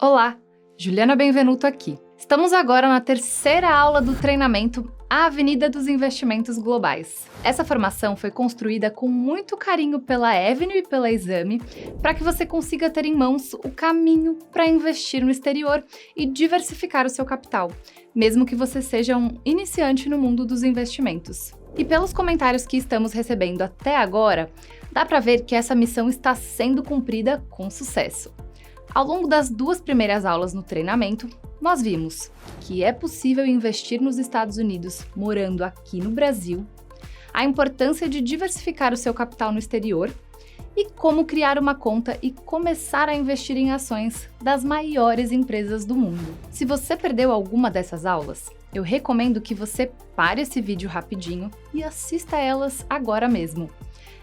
Olá, Juliana Benvenuto aqui. Estamos agora na terceira aula do treinamento A Avenida dos Investimentos Globais. Essa formação foi construída com muito carinho pela Avenue e pela Exame para que você consiga ter em mãos o caminho para investir no exterior e diversificar o seu capital, mesmo que você seja um iniciante no mundo dos investimentos. E pelos comentários que estamos recebendo até agora, dá para ver que essa missão está sendo cumprida com sucesso. Ao longo das duas primeiras aulas no treinamento, nós vimos que é possível investir nos Estados Unidos morando aqui no Brasil, a importância de diversificar o seu capital no exterior e como criar uma conta e começar a investir em ações das maiores empresas do mundo. Se você perdeu alguma dessas aulas, eu recomendo que você pare esse vídeo rapidinho e assista elas agora mesmo.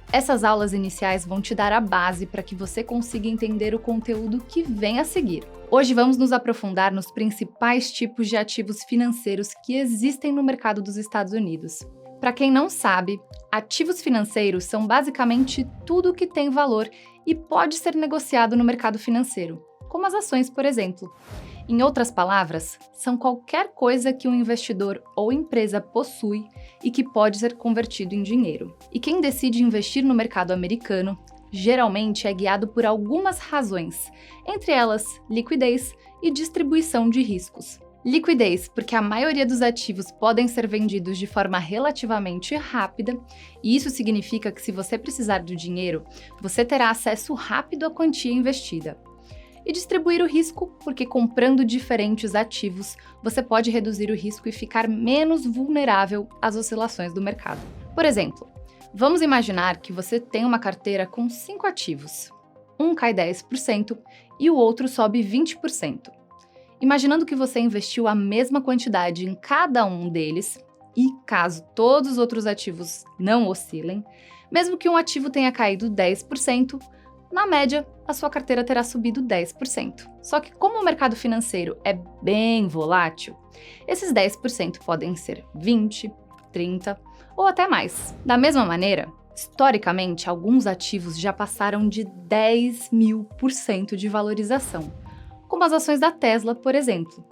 Essas aulas iniciais vão te dar a base para que você consiga entender o conteúdo que vem a seguir. Hoje vamos nos aprofundar nos principais tipos de ativos financeiros que existem no mercado dos Estados Unidos. Para quem não sabe, ativos financeiros são basicamente tudo que tem valor e pode ser negociado no mercado financeiro, como as ações, por exemplo. Em outras palavras, são qualquer coisa que um investidor ou empresa possui e que pode ser convertido em dinheiro. E quem decide investir no mercado americano geralmente é guiado por algumas razões, entre elas liquidez e distribuição de riscos. Liquidez, porque a maioria dos ativos podem ser vendidos de forma relativamente rápida, e isso significa que se você precisar do dinheiro, você terá acesso rápido à quantia investida. E distribuir o risco, porque comprando diferentes ativos, você pode reduzir o risco e ficar menos vulnerável às oscilações do mercado. Por exemplo, vamos imaginar que você tem uma carteira com 5 ativos. Um cai 10% e o outro sobe 20%. Imaginando que você investiu a mesma quantidade em cada um deles, e caso todos os outros ativos não oscilem, mesmo que um ativo tenha caído 10%, na média, a sua carteira terá subido 10%. Só que como o mercado financeiro é bem volátil, esses 10% podem ser 20%, 30% ou até mais. Da mesma maneira, historicamente, alguns ativos já passaram de 10.000% de valorização, como as ações da Tesla, por exemplo.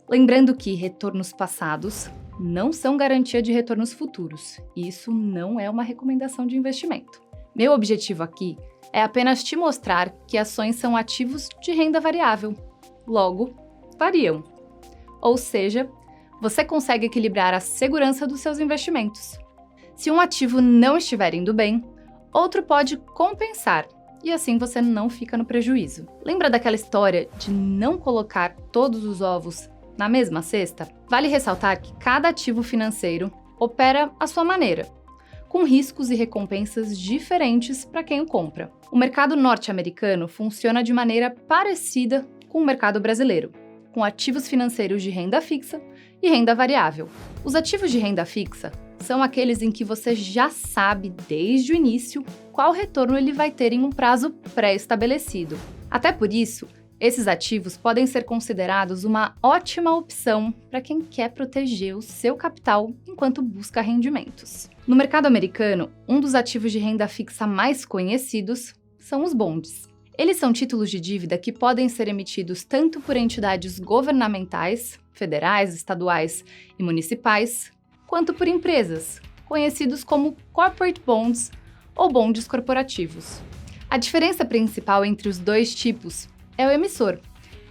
Lembrando que retornos passados não são garantia de retornos futuros. Isso não é uma recomendação de investimento. Meu objetivo aqui é apenas te mostrar que ações são ativos de renda variável, logo, variam. Ou seja, você consegue equilibrar a segurança dos seus investimentos. Se um ativo não estiver indo bem, outro pode compensar, e assim você não fica no prejuízo. Lembra daquela história de não colocar todos os ovos na mesma cesta? Vale ressaltar que cada ativo financeiro opera à sua maneira, com riscos e recompensas diferentes para quem o compra. O mercado norte-americano funciona de maneira parecida com o mercado brasileiro, com ativos financeiros de renda fixa e renda variável. Os ativos de renda fixa são aqueles em que você já sabe desde o início qual retorno ele vai ter em um prazo pré-estabelecido. Até por isso, esses ativos podem ser considerados uma ótima opção para quem quer proteger o seu capital enquanto busca rendimentos. No mercado americano, um dos ativos de renda fixa mais conhecidos são os bonds. Eles são títulos de dívida que podem ser emitidos tanto por entidades governamentais, federais, estaduais e municipais, quanto por empresas, conhecidos como corporate bonds ou bondes corporativos. A diferença principal entre os dois tipos é o emissor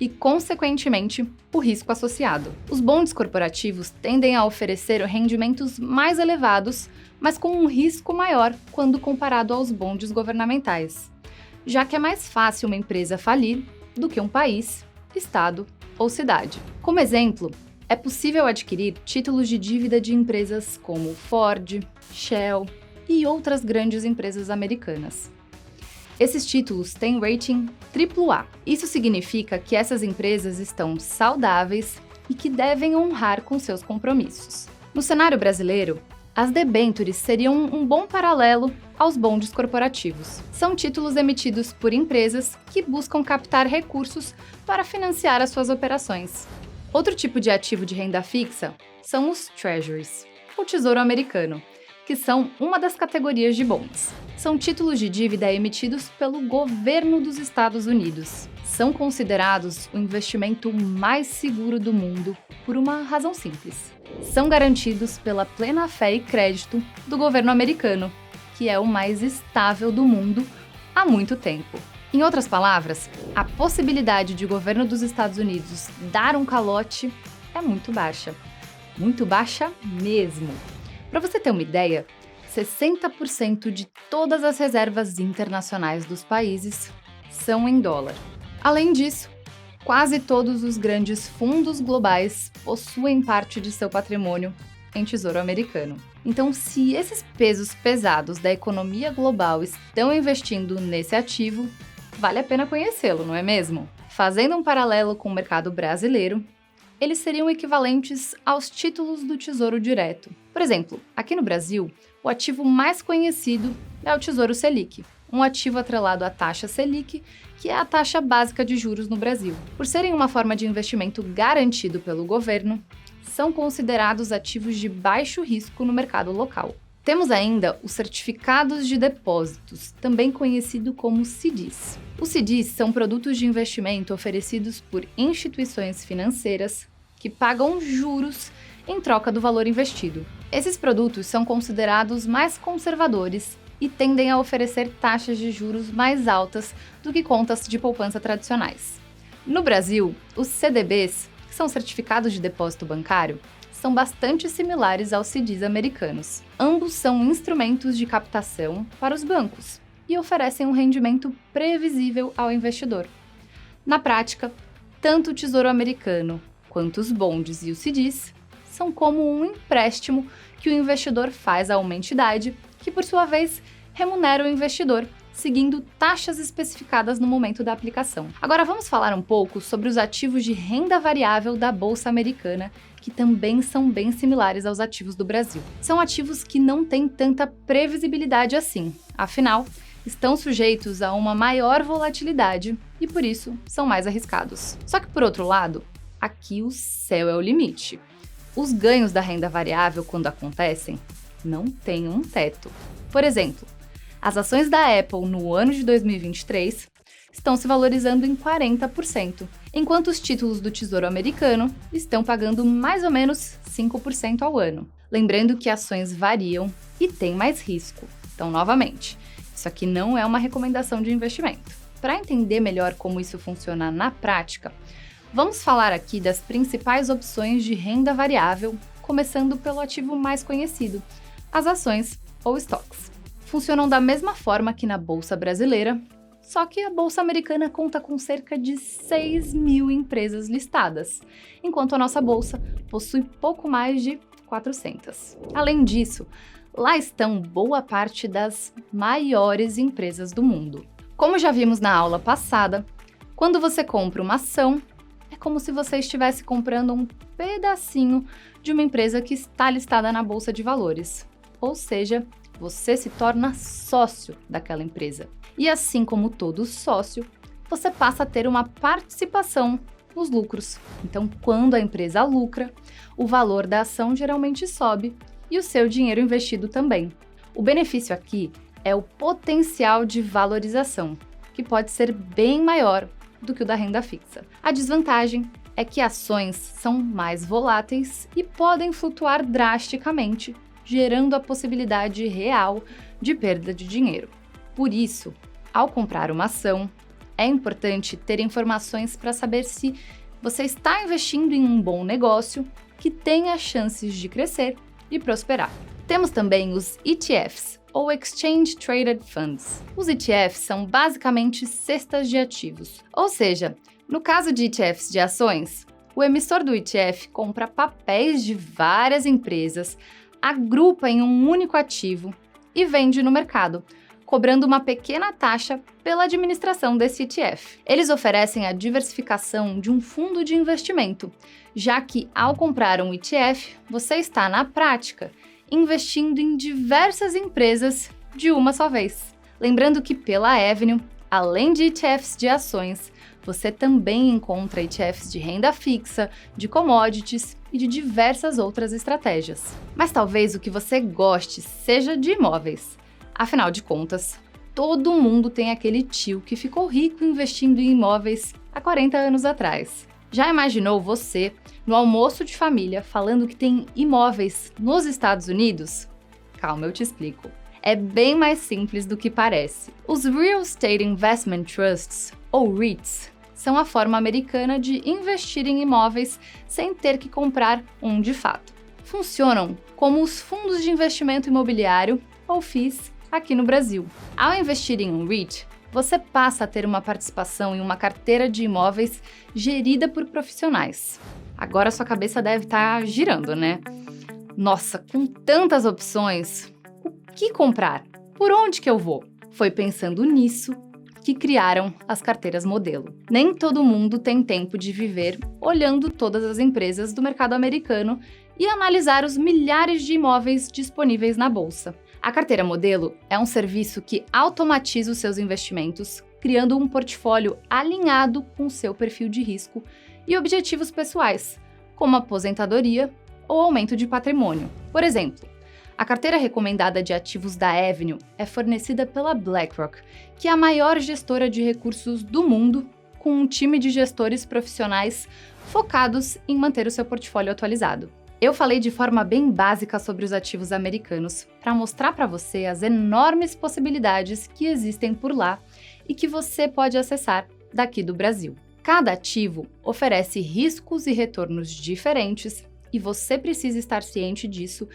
e, consequentemente, o risco associado. Os bondes corporativos tendem a oferecer rendimentos mais elevados, mas com um risco maior quando comparado aos bondes governamentais, já que é mais fácil uma empresa falir do que um país, estado ou cidade. Como exemplo, é possível adquirir títulos de dívida de empresas como Ford, Shell e outras grandes empresas americanas. Esses títulos têm rating AAA. Isso significa que essas empresas estão saudáveis e que devem honrar com seus compromissos. No cenário brasileiro, as debêntures seriam um bom paralelo aos bondes corporativos. São títulos emitidos por empresas que buscam captar recursos para financiar as suas operações. Outro tipo de ativo de renda fixa são os treasuries, o Tesouro Americano, que são uma das categorias de bonds. São títulos de dívida emitidos pelo governo dos Estados Unidos. São considerados o investimento mais seguro do mundo por uma razão simples. São garantidos pela plena fé e crédito do governo americano, que é o mais estável do mundo há muito tempo. Em outras palavras, a possibilidade de o governo dos Estados Unidos dar um calote é muito baixa. Muito baixa mesmo. Para você ter uma ideia, 60% de todas as reservas internacionais dos países são em dólar. Além disso, quase todos os grandes fundos globais possuem parte de seu patrimônio em tesouro americano. Então, se esses pesos pesados da economia global estão investindo nesse ativo, vale a pena conhecê-lo, não é mesmo? Fazendo um paralelo com o mercado brasileiro, eles seriam equivalentes aos títulos do Tesouro Direto. Por exemplo, aqui no Brasil, o ativo mais conhecido é o Tesouro Selic, um ativo atrelado à taxa Selic, que é a taxa básica de juros no Brasil. Por serem uma forma de investimento garantido pelo governo, são considerados ativos de baixo risco no mercado local. Temos ainda os certificados de depósitos, também conhecido como CDIs. Os CDIs são produtos de investimento oferecidos por instituições financeiras que pagam juros em troca do valor investido. Esses produtos são considerados mais conservadores e tendem a oferecer taxas de juros mais altas do que contas de poupança tradicionais. No Brasil, os CDBs, que são certificados de depósito bancário, são bastante similares aos CDIs americanos. Ambos são instrumentos de captação para os bancos e oferecem um rendimento previsível ao investidor. Na prática, tanto o Tesouro Americano quanto os bonds e os CDIs são como um empréstimo que o investidor faz a uma entidade que, por sua vez, remunera o investidor, seguindo taxas especificadas no momento da aplicação. Agora vamos falar um pouco sobre os ativos de renda variável da Bolsa Americana, que também são bem similares aos ativos do Brasil. São ativos que não têm tanta previsibilidade assim, afinal, estão sujeitos a uma maior volatilidade e, por isso, são mais arriscados. Só que, por outro lado, aqui o céu é o limite. Os ganhos da renda variável, quando acontecem, não têm um teto. Por exemplo, as ações da Apple no ano de 2023 estão se valorizando em 40%, enquanto os títulos do Tesouro Americano estão pagando mais ou menos 5% ao ano. Lembrando que ações variam e têm mais risco. Então, novamente, isso aqui não é uma recomendação de investimento. Para entender melhor como isso funciona na prática, vamos falar aqui das principais opções de renda variável, começando pelo ativo mais conhecido, as ações ou estoques. Funcionam da mesma forma que na Bolsa Brasileira, só que a Bolsa Americana conta com cerca de 6 mil empresas listadas, enquanto a nossa Bolsa possui pouco mais de 400. Além disso, lá estão boa parte das maiores empresas do mundo. Como já vimos na aula passada, quando você compra uma ação, é como se você estivesse comprando um pedacinho de uma empresa que está listada na Bolsa de Valores, ou seja, você se torna sócio daquela empresa. E assim como todo sócio, você passa a ter uma participação nos lucros. Então, quando a empresa lucra, o valor da ação geralmente sobe e o seu dinheiro investido também. O benefício aqui é o potencial de valorização, que pode ser bem maior do que o da renda fixa. A desvantagem é que ações são mais voláteis e podem flutuar drasticamente, gerando a possibilidade real de perda de dinheiro. Por isso, ao comprar uma ação, é importante ter informações para saber se você está investindo em um bom negócio que tenha chances de crescer e prosperar. Temos também os ETFs, ou Exchange Traded Funds. Os ETFs são basicamente cestas de ativos, ou seja, no caso de ETFs de ações, o emissor do ETF compra papéis de várias empresas, agrupa em um único ativo e vende no mercado, cobrando uma pequena taxa pela administração desse ETF. Eles oferecem a diversificação de um fundo de investimento, já que ao comprar um ETF, você está, na prática, investindo em diversas empresas de uma só vez. Lembrando que pela Avenue, além de ETFs de ações, você também encontra ETFs de renda fixa, de commodities e de diversas outras estratégias. Mas talvez o que você goste seja de imóveis. Afinal de contas, todo mundo tem aquele tio que ficou rico investindo em imóveis há 40 anos atrás. Já imaginou você, no almoço de família, falando que tem imóveis nos Estados Unidos? Calma, eu te explico. É bem mais simples do que parece. Os Real Estate Investment Trusts, ou REITs, são a forma americana de investir em imóveis sem ter que comprar um de fato. Funcionam como os fundos de investimento imobiliário, ou FIIs, aqui no Brasil. Ao investir em um REIT, você passa a ter uma participação em uma carteira de imóveis gerida por profissionais. Agora sua cabeça deve estar girando, né? Nossa, com tantas opções, o que comprar? Por onde que eu vou? Foi pensando nisso que criaram as carteiras modelo. Nem todo mundo tem tempo de viver olhando todas as empresas do mercado americano e analisar os milhares de imóveis disponíveis na bolsa. A carteira modelo é um serviço que automatiza os seus investimentos, criando um portfólio alinhado com o seu perfil de risco e objetivos pessoais, como aposentadoria ou aumento de patrimônio. Por exemplo, a carteira recomendada de ativos da Avenue é fornecida pela BlackRock, que é a maior gestora de recursos do mundo, com um time de gestores profissionais focados em manter o seu portfólio atualizado. Eu falei de forma bem básica sobre os ativos americanos, para mostrar para você as enormes possibilidades que existem por lá e que você pode acessar daqui do Brasil. Cada ativo oferece riscos e retornos diferentes e você precisa estar ciente disso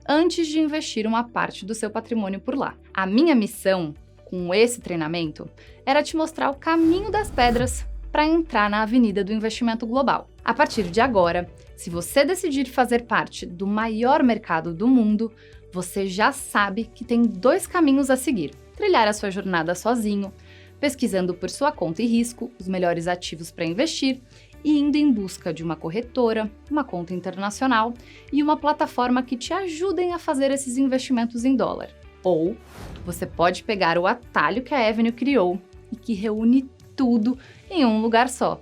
antes de investir uma parte do seu patrimônio por lá. A minha missão com esse treinamento era te mostrar o caminho das pedras para entrar na avenida do investimento global. A partir de agora, se você decidir fazer parte do maior mercado do mundo, você já sabe que tem 2 caminhos a seguir: trilhar a sua jornada sozinho, pesquisando por sua conta e risco os melhores ativos para investir e indo em busca de uma corretora, uma conta internacional e uma plataforma que te ajudem a fazer esses investimentos em dólar. Ou você pode pegar o atalho que a Avenue criou e que reúne tudo em um lugar só.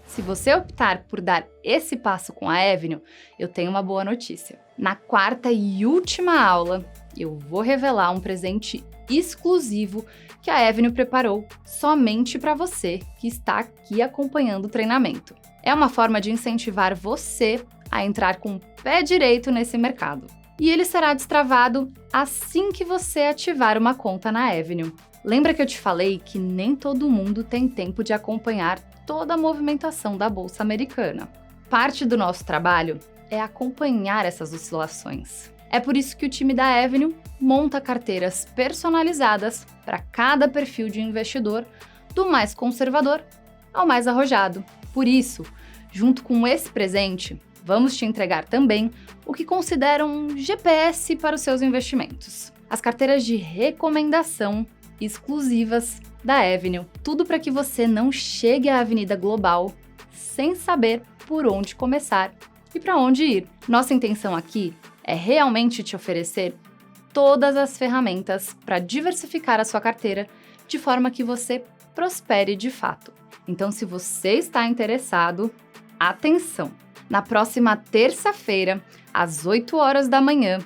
Se você optar por dar esse passo com a Avenue, eu tenho uma boa notícia. Na 4ª e última aula, eu vou revelar um presente exclusivo que a Avenue preparou somente para você que está aqui acompanhando o treinamento. É uma forma de incentivar você a entrar com o pé direito nesse mercado. E ele será destravado assim que você ativar uma conta na Avenue. Lembra que eu te falei que nem todo mundo tem tempo de acompanhar toda a movimentação da Bolsa Americana. Parte do nosso trabalho é acompanhar essas oscilações. É por isso que o time da Avenue monta carteiras personalizadas para cada perfil de investidor, do mais conservador ao mais arrojado. Por isso, junto com esse presente, vamos te entregar também o que considero um GPS para os seus investimentos. As carteiras de recomendação exclusivas da Avenue. Tudo para que você não chegue à avenida global sem saber por onde começar e para onde ir. Nossa intenção aqui é realmente te oferecer todas as ferramentas para diversificar a sua carteira de forma que você prospere de fato. Então, se você está interessado, atenção! Na próxima terça-feira, às 8 horas da manhã,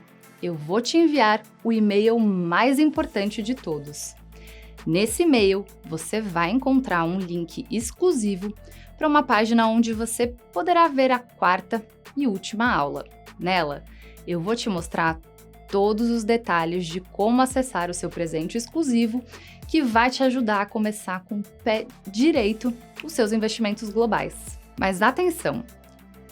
eu vou te enviar o e-mail mais importante de todos. Nesse e-mail, você vai encontrar um link exclusivo para uma página onde você poderá ver a 4ª e última aula. Nela, eu vou te mostrar todos os detalhes de como acessar o seu presente exclusivo, que vai te ajudar a começar com o pé direito os seus investimentos globais. Mas atenção!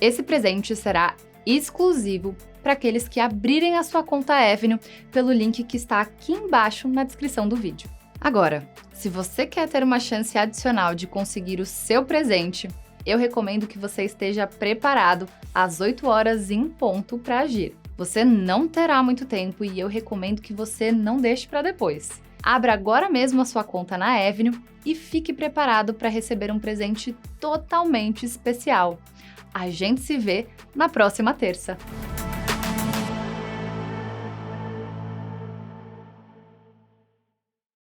Esse presente será exclusivo para aqueles que abrirem a sua conta Avenue pelo link que está aqui embaixo na descrição do vídeo. Agora, se você quer ter uma chance adicional de conseguir o seu presente, eu recomendo que você esteja preparado às 8 horas em ponto para agir. Você não terá muito tempo e eu recomendo que você não deixe para depois. Abra agora mesmo a sua conta na Avenue e fique preparado para receber um presente totalmente especial. A gente se vê na próxima terça.